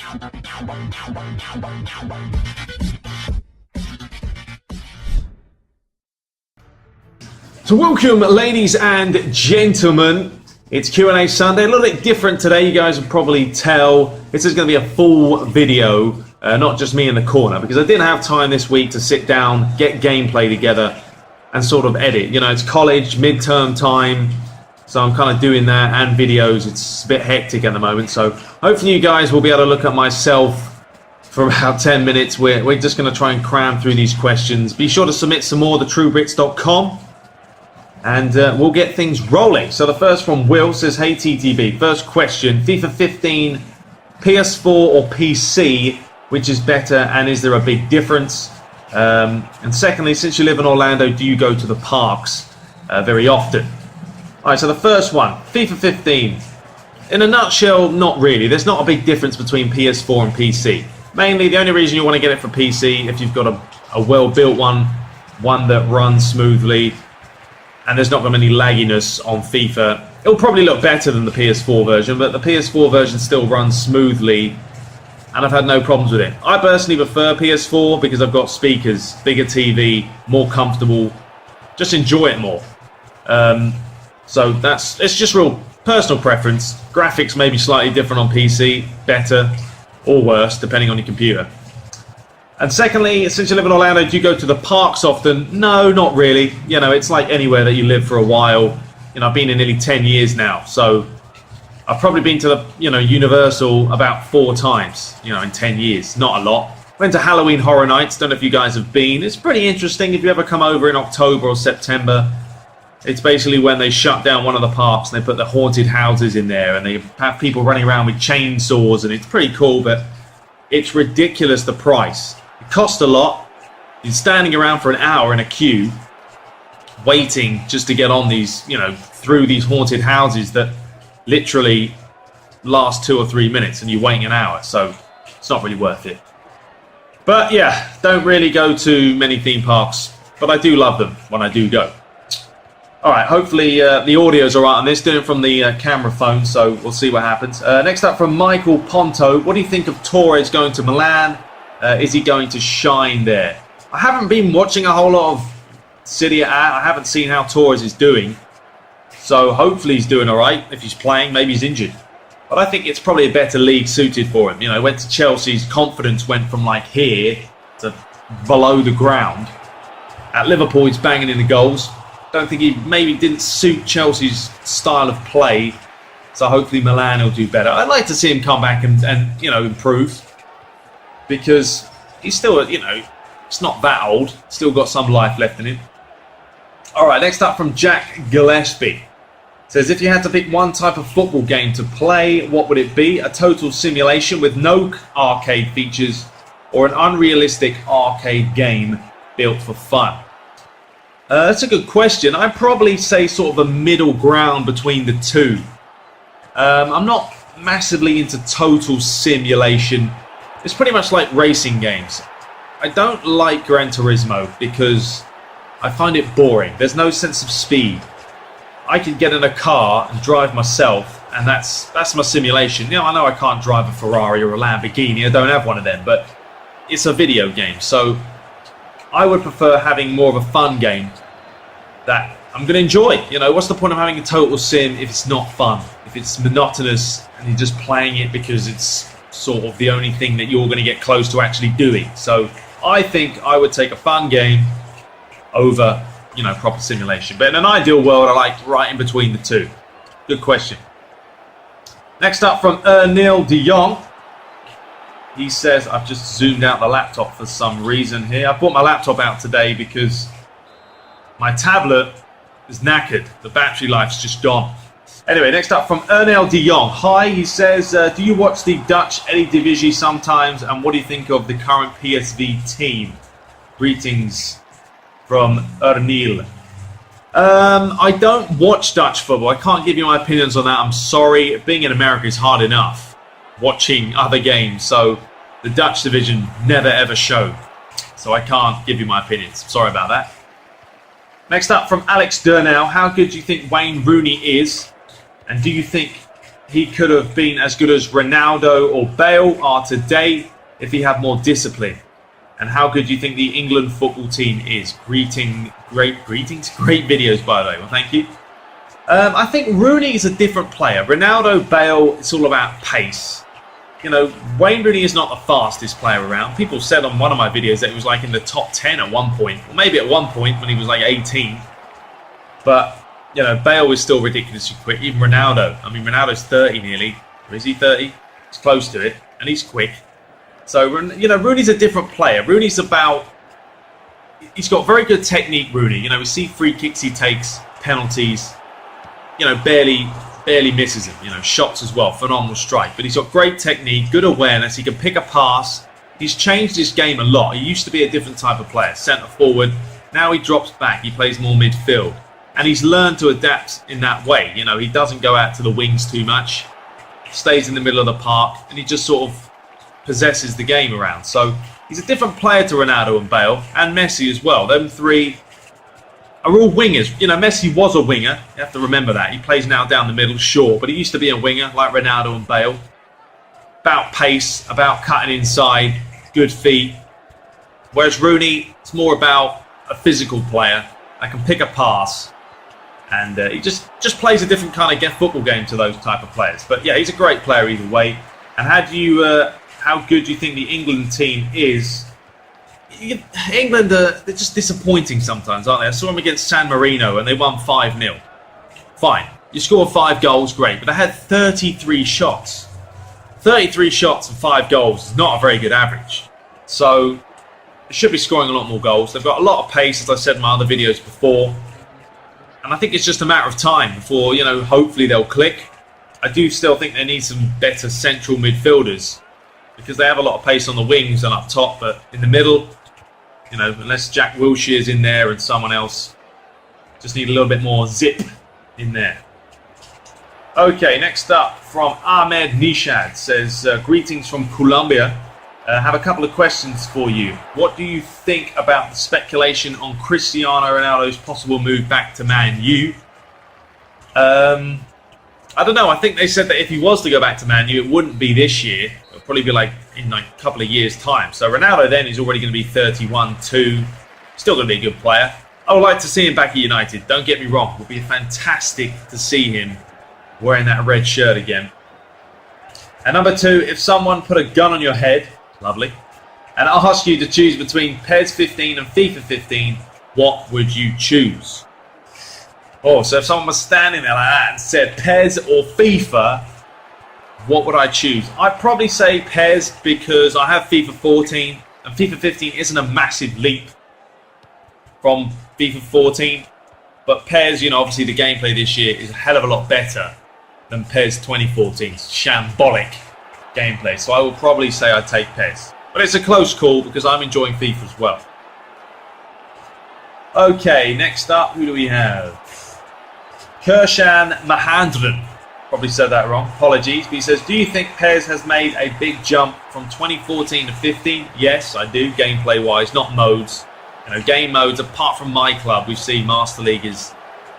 So welcome, ladies and gentlemen. It's Q&A Sunday. A little bit different today, you guys will probably tell. This is going to be a full video, not just me in the corner, because I didn't have time this week to sit down, get gameplay together, and sort of edit. You know, it's college, midterm time, so I'm kind of doing that, and videos. It's a bit hectic at the moment, so hopefully you guys will be able to look at myself for about 10 minutes. We're just going to try and cram through these questions. Be sure to submit some more, thetruebrits.com. And we'll get things rolling. So the first from Will says, hey TTB, first question, FIFA 15, PS4 or PC, which is better and is there a big difference? And secondly, since you live in Orlando, do you go to the parks very often? Alright, so the first one, FIFA 15. In a nutshell, not really. There's not a big difference between PS4 and PC. Mainly, the only reason you want to get it for PC, if you've got a well-built one that runs smoothly, and there's not going to be any lagginess on FIFA. It'll probably look better than the PS4 version, but the PS4 version still runs smoothly, and I've had no problems with it. I personally prefer PS4 because I've got speakers, bigger TV, more comfortable, just enjoy it more. So it's just real personal preference. Graphics may be slightly different on PC, better or worse, depending on your computer. And secondly, since you live in Orlando, do you go to the parks often? No, not really. You know, it's like anywhere that you live for a while. You know, I've been here nearly 10 years now, so I've probably been to the, Universal about 4 times, in 10 years. Not a lot. Went to Halloween Horror Nights. Don't know if you guys have been. It's pretty interesting if you ever come over in October or September. It's basically when they shut down one of the parks and they put the haunted houses in there and they have people running around with chainsaws, and it's pretty cool, but it's ridiculous the price. Cost a lot. You're standing around for an hour in a queue waiting just to get on these, through these haunted houses that literally last 2 or 3 minutes, and you're waiting an hour, so it's not really worth it. But yeah, don't really go to many theme parks, but I do love them when I do go. Alright, hopefully the audio's alright on this, doing it from the camera phone, so we'll see what happens. Next up from Michael Ponto, what do you think of Torres going to Milan? Is he going to shine there? I haven't been watching a whole lot of Serie A. I haven't seen how Torres is doing. So hopefully he's doing all right. If he's playing, maybe he's injured. But I think it's probably a better league suited for him. Went to Chelsea's confidence went from like here to below the ground. At Liverpool, he's banging in the goals. Don't think he maybe didn't suit Chelsea's style of play. So hopefully Milan will do better. I'd like to see him come back and improve. Because he's still, it's not that old. Still got some life left in him. Alright, next up from Jack Gillespie. Says, if you had to pick one type of football game to play, what would it be? A total simulation with no arcade features, or an unrealistic arcade game built for fun? That's a good question. I'd probably say sort of a middle ground between the two. I'm not massively into total simulation. It's pretty much like racing games. I don't like Gran Turismo because I find it boring. There's no sense of speed. I can get in a car and drive myself, and that's my simulation. I know I can't drive a Ferrari or a Lamborghini. I don't have one of them, but it's a video game. So I would prefer having more of a fun game that I'm going to enjoy. What's the point of having a total sim if it's not fun? If it's monotonous and you're just playing it because it's sort of the only thing that you're going to get close to actually doing. So I think I would take a fun game over, proper simulation. But in an ideal world, I like right in between the two. Good question. Next up from Neil de Jong. He says, I've just zoomed out the laptop for some reason here. I brought my laptop out today because my tablet is knackered. The battery life's just gone. Anyway, next up from Ernel de Jong. Hi, he says, do you watch the Dutch Eredivisie sometimes, and what do you think of the current PSV team? Greetings from Ernil. I don't watch Dutch football. I can't give you my opinions on that. I'm sorry. Being in America is hard enough watching other games, so the Dutch division never ever showed. So I can't give you my opinions. Sorry about that. Next up from Alex Durnow. How good do you think Wayne Rooney is? And do you think he could have been as good as Ronaldo or Bale are today if he had more discipline? And how good do you think the England football team is? Greetings, great videos, by the way. Well, thank you. I think Rooney is a different player. Ronaldo, Bale, it's all about pace. You know, Wayne Rooney is not the fastest player around. People said on one of my videos that he was like in the top 10 at one point. Or maybe at one point when he was like 18. But, you know, Bale was still ridiculously quick. Even Ronaldo. I mean, Ronaldo's 30 nearly. Or is he 30? He's close to it. And he's quick. So, you know, Rooney's a different player. Rooney's about... He's got very good technique, Rooney. You know, we see free kicks he takes, penalties. You know, barely misses him. You know, shots as well. Phenomenal strike. But he's got great technique, good awareness. He can pick a pass. He's changed his game a lot. He used to be a different type of player. Centre forward. Now he drops back. He plays more midfield. And he's learned to adapt in that way. You know, he doesn't go out to the wings too much. Stays in the middle of the park. And he just sort of possesses the game around. So he's a different player to Ronaldo and Bale. And Messi as well. Them three are all wingers. You know, Messi was a winger. You have to remember that. He plays now down the middle, sure. But he used to be a winger like Ronaldo and Bale. About pace, about cutting inside, good feet. Whereas Rooney, it's more about a physical player. I can pick a pass. And he just plays a different kind of football game to those type of players. But yeah, he's a great player either way. And how good do you think the England team is? England, they're just disappointing sometimes, aren't they? I saw them against San Marino and they won 5-0. Fine. You score 5 goals, great. But they had 33 shots. 33 shots and 5 goals is not a very good average. So they should be scoring a lot more goals. They've got a lot of pace, as I said in my other videos before. And I think it's just a matter of time before, you know, hopefully they'll click. I do still think they need some better central midfielders because they have a lot of pace on the wings and up top, but in the middle, you know, unless Jack Wilshere's in there and someone else, just need a little bit more zip in there. Okay, next up from Ahmed Nishad says, greetings from Colombia. Have a couple of questions for you. What do you think about the speculation on Cristiano Ronaldo's possible move back to Man U? I don't know. I think they said that if he was to go back to Man U, it wouldn't be this year. It'll probably be like in like a couple of years' time. So Ronaldo then is already going to be 31, 2. Still going to be a good player. I would like to see him back at United. Don't get me wrong. It would be fantastic to see him wearing that red shirt again. And number 2, if someone put a gun on your head, lovely, and asked you to choose between PES 15 and FIFA 15, what would you choose? Oh, so if someone was standing there like that and said PES or FIFA, what would I choose? I'd probably say PES because I have FIFA 14 and FIFA 15 isn't a massive leap from FIFA 14. But PES, you know, obviously the gameplay this year is a hell of a lot better than PES 2014's shambolic gameplay. So I will probably say I'd take PES. But it's a close call because I'm enjoying FIFA as well. Okay, next up, who do we have? Kirshan Mahandran. Probably said that wrong. Apologies. But he says, do you think PES has made a big jump from 2014 to 15? Yes, I do, gameplay-wise, not modes. You know, game modes, apart from my club, we see Master League is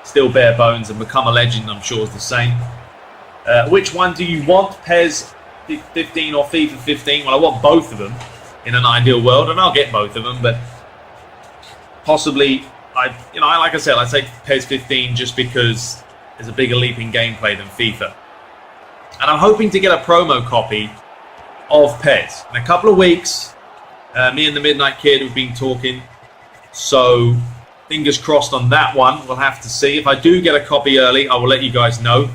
still bare bones and Become a Legend, I'm sure, is the same. Which one do you want, PES 15 or FIFA 15? Well, I want both of them in an ideal world, and I'll get both of them, but possibly, like I said, I'd take PES 15 just because there's a bigger leap in gameplay than FIFA. And I'm hoping to get a promo copy of PES. In a couple of weeks, me and the Midnight Kid have been talking, so fingers crossed on that one. We'll have to see. If I do get a copy early, I will let you guys know.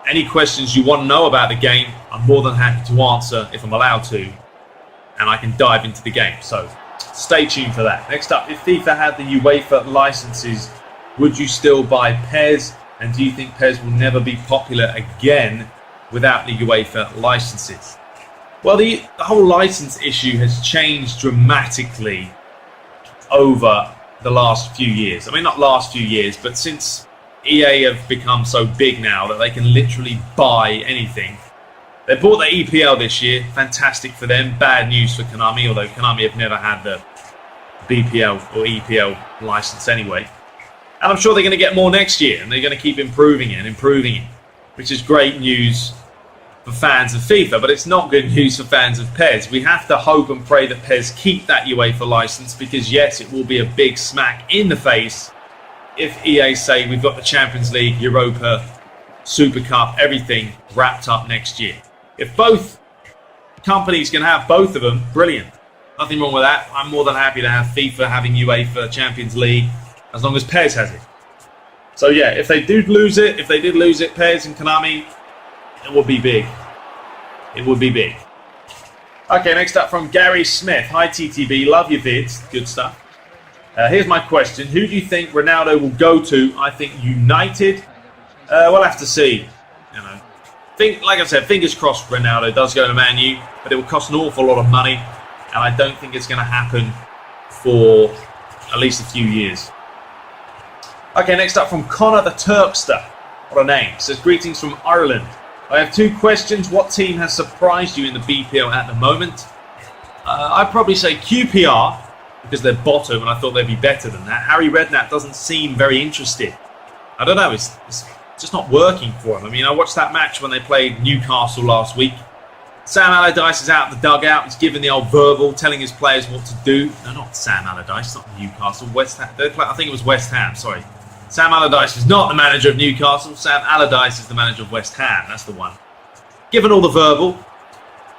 Any questions you want to know about the game, I'm more than happy to answer if I'm allowed to. And I can dive into the game. So stay tuned for that. Next up, if FIFA had the UEFA licenses, would you still buy PES? And do you think PES will never be popular again without the UEFA licenses? Well, the whole license issue has changed dramatically over the last few years. I mean, not last few years, but since EA have become so big now that they can literally buy anything. They bought the EPL this year. Fantastic for them. Bad news for Konami, although Konami have never had the BPL or EPL license anyway. And I'm sure they're going to get more next year, and they're going to keep improving it, which is great news for fans of FIFA, but it's not good news for fans of PES. We have to hope and pray that PES keep that UEFA license, because yes, it will be a big smack in the face if EA say we've got the Champions League, Europa, Super Cup, everything wrapped up next year. If both companies can have both of them, brilliant. Nothing wrong with that. I'm more than happy to have FIFA having UEFA Champions League, as long as PES has it. So yeah, if they did lose it, PES and Konami, it would be big. It would be big. Okay, next up from Gary Smith. Hi TTB, love your vids. Good stuff. Here's my question. Who do you think Ronaldo will go to? I think United. We'll have to see. You know, like I said, fingers crossed Ronaldo does go to Man U, but it will cost an awful lot of money, and I don't think it's going to happen for at least a few years. Okay, next up from Connor the Turkster. What a name. Says, greetings from Ireland. I have two questions. What team has surprised you in the BPL at the moment? I'd probably say QPR, because they're bottom and I thought they'd be better than that. Harry Redknapp doesn't seem very interested. I don't know, it's just not working for him. I mean, I watched that match when they played Newcastle last week. Sam Allardyce is out the dugout. He's giving the old verbal, telling his players what to do. No, not Sam Allardyce, not Newcastle. West Ham. I think it was West Ham, sorry. Sam Allardyce is not the manager of Newcastle. Sam Allardyce is the manager of West Ham. That's the one. Given all the verbal.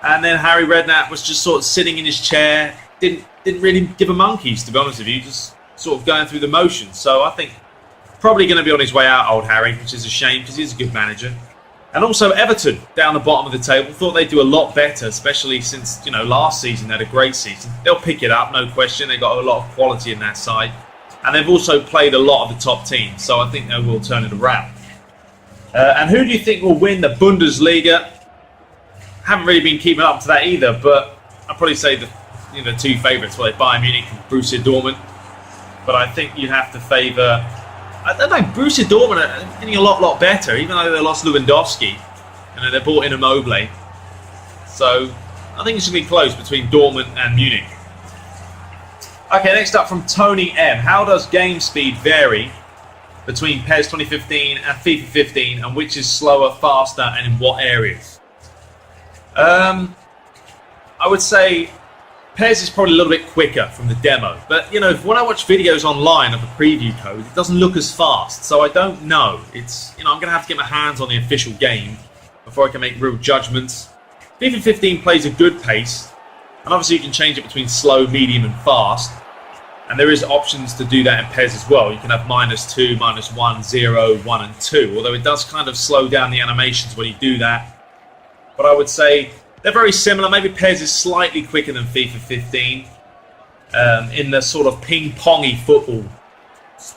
And then Harry Redknapp was just sort of sitting in his chair. Didn't really give a monkeys, to be honest with you. Just sort of going through the motions. So I think probably going to be on his way out, old Harry, which is a shame because he's a good manager. And also Everton, down the bottom of the table, thought they'd do a lot better, especially since, last season they had a great season. They'll pick it up, no question. They've got a lot of quality in that side. And they've also played a lot of the top teams, so I think they will turn it around. And who do you think will win the Bundesliga? Haven't really been keeping up to that either, but I'd probably say the two favourites, Bayern Munich and Borussia Dortmund. But I think you have to favour, I don't know, Borussia Dortmund are getting a lot better, even though they lost Lewandowski. They brought in Immobile. So I think it's going to be close between Dortmund and Munich. Okay, next up from Tony M. How does game speed vary between PES 2015 and FIFA 15, and which is slower, faster, and in what areas? I would say PES is probably a little bit quicker from the demo. But, when I watch videos online of the preview code, it doesn't look as fast. So I don't know. I'm going to have to get my hands on the official game before I can make real judgments. FIFA 15 plays a good pace. And obviously you can change it between slow, medium and fast. And there is options to do that in PES as well. You can have -2, -1, 0, 1 and 2. Although it does kind of slow down the animations when you do that. But I would say they're very similar. Maybe PES is slightly quicker than FIFA 15 in the sort of ping-pongy football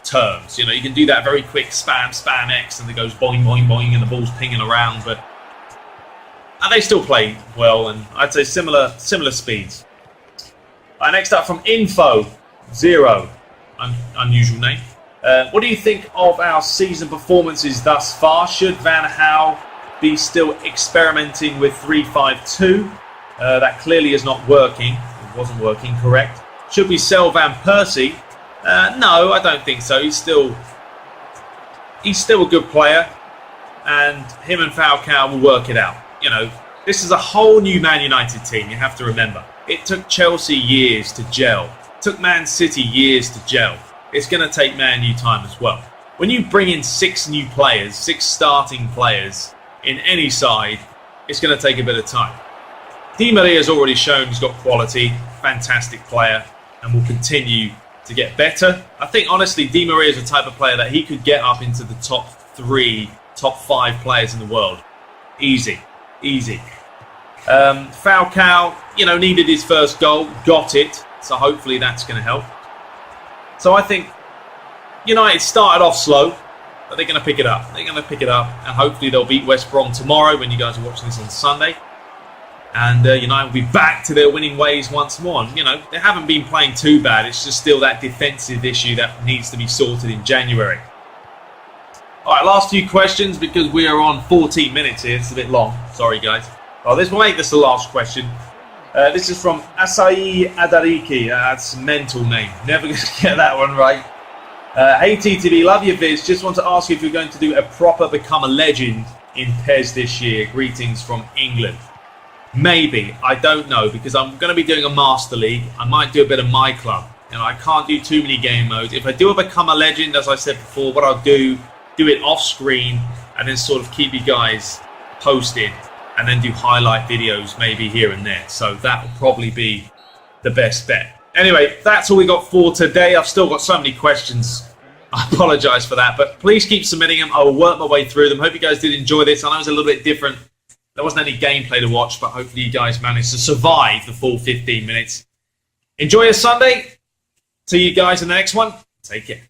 terms. You can do that very quick, spam X, and it goes boing, boing, boing, and the ball's pinging around. But they still play well, and I'd say similar speeds. Next up from Info0, unusual name. What do you think of our season performances thus far? Should Van Gaal be still experimenting with 3-5-2? That clearly is not working. It wasn't working, correct. Should we sell Van Persie? No, I don't think so. He's still a good player, and him and Falcao will work it out. This is a whole new Man United team, you have to remember. It took Chelsea years to gel. It took Man City years to gel. It's going to take Man U time as well. When you bring in 6 new players, 6 starting players in any side, it's going to take a bit of time. Di Maria's already shown he's got quality, fantastic player, and will continue to get better. I think, honestly, Di Maria is the type of player that he could get up into the top 3, top 5 players in the world. Easy. Falcao, needed his first goal, got it, so hopefully that's going to help. So I think United started off slow, but they're going to pick it up. And hopefully they'll beat West Brom tomorrow when you guys are watching this on Sunday. And United will be back to their winning ways once more. And, they haven't been playing too bad. It's just still that defensive issue that needs to be sorted in January. All right, last few questions because we are on 14 minutes here. It's a bit long. Sorry, guys. We'll make this the last question. This is from Asai Adariki. That's a mental name. Never going to get that one right. Hey TTB, love your vids. Just want to ask you if you're going to do a proper Become a Legend in PES this year. Greetings from England. Maybe. I don't know, because I'm going to be doing a Master League. I might do a bit of my club. I can't do too many game modes. If I do become a legend, as I said before, what I'll do it off screen and then sort of keep you guys posted and then do highlight videos maybe here and there. So that will probably be the best bet. Anyway, that's all we got for today. I've still got so many questions. I apologise for that, but please keep submitting them. I will work my way through them. Hope you guys did enjoy this. I know it was a little bit different. There wasn't any gameplay to watch, but hopefully you guys managed to survive the full 15 minutes. Enjoy your Sunday. See you guys in the next one. Take care.